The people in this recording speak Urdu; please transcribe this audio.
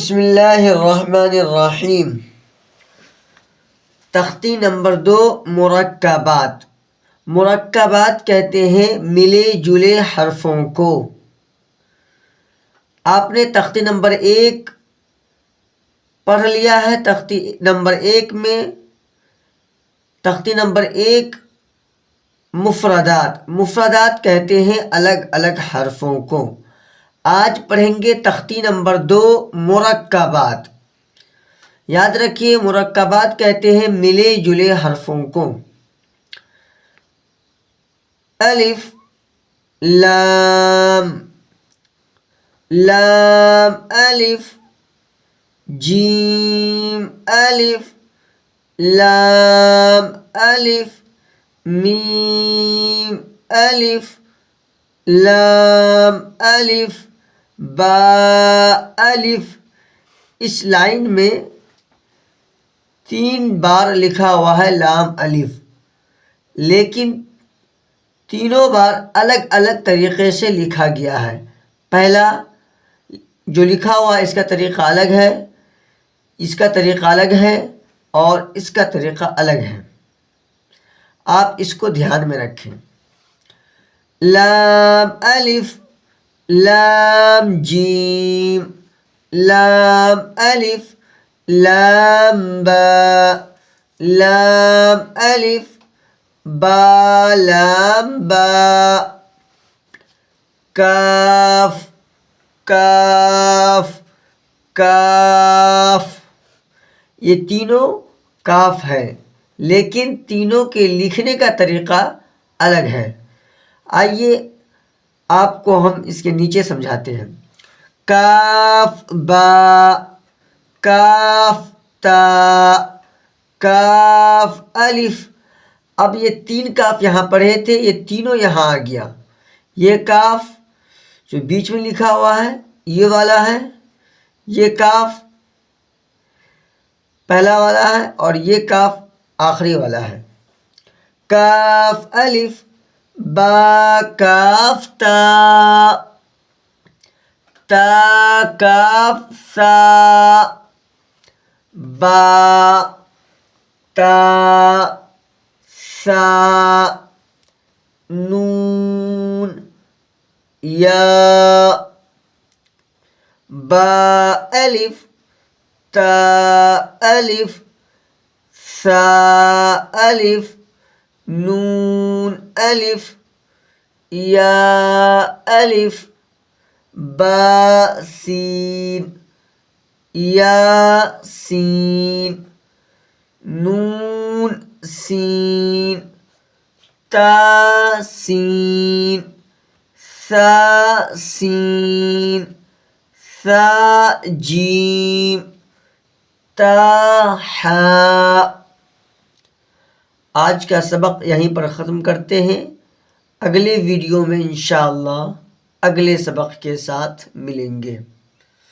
بسم اللہ الرحمن الرحیم۔ تختی نمبر 2، مرکبات۔ مرکبات کہتے ہیں ملے جلے حرفوں کو۔ آپ نے تختی نمبر 1 پڑھ لیا ہے۔ تختی نمبر 1 میں تختی نمبر 1 مفردات۔ مفردات کہتے ہیں الگ الگ حرفوں کو۔ آج پڑھیں گے تختی نمبر 2 مرکبات۔ یاد رکھیے مرکبات کہتے ہیں ملے جلے حرفوں کو۔ الف لام، لام الف، جیم الف، لام الف، میم الف، لام الف، با الف۔ اس لائن میں 3 بار لکھا ہوا ہے لام الف، لیکن تینوں بار الگ الگ طریقے سے لکھا گیا ہے۔ پہلا جو لکھا ہوا ہے اس کا طریقہ الگ ہے، اس کا طریقہ الگ ہے اور اس کا طریقہ الگ ہے۔ آپ اس کو دھیان میں رکھیں۔ لام الف، لام جیم، لام الف، لام با، لام الف، با لام با، کاف، کاف، کاف۔ یہ تینوں کاف ہے، لیکن تینوں کے لکھنے کا طریقہ الگ ہے۔ آئیے آپ کو ہم اس کے نیچے سمجھاتے ہیں۔ کاف با، کاف تا، کاف الف۔ اب یہ 3 کاف یہاں پڑھے تھے، یہ تینوں یہاں آ گیا۔ یہ کاف جو بیچ میں لکھا ہوا ہے یہ والا ہے، یہ کاف پہلا والا ہے اور یہ کاف آخری والا ہے۔ کاف الف، با کاف تا، تا کاف سا، با تا سا، نون یا، با الف، تا الف، سا الف، نون الف، یا الف، با سین، یا سین، نون سین، تا سین، سا سین، سا جیم، تا حا۔ آج کا سبق یہیں پر ختم کرتے ہیں۔ اگلے ویڈیو میں انشاءاللہ اگلے سبق کے ساتھ ملیں گے۔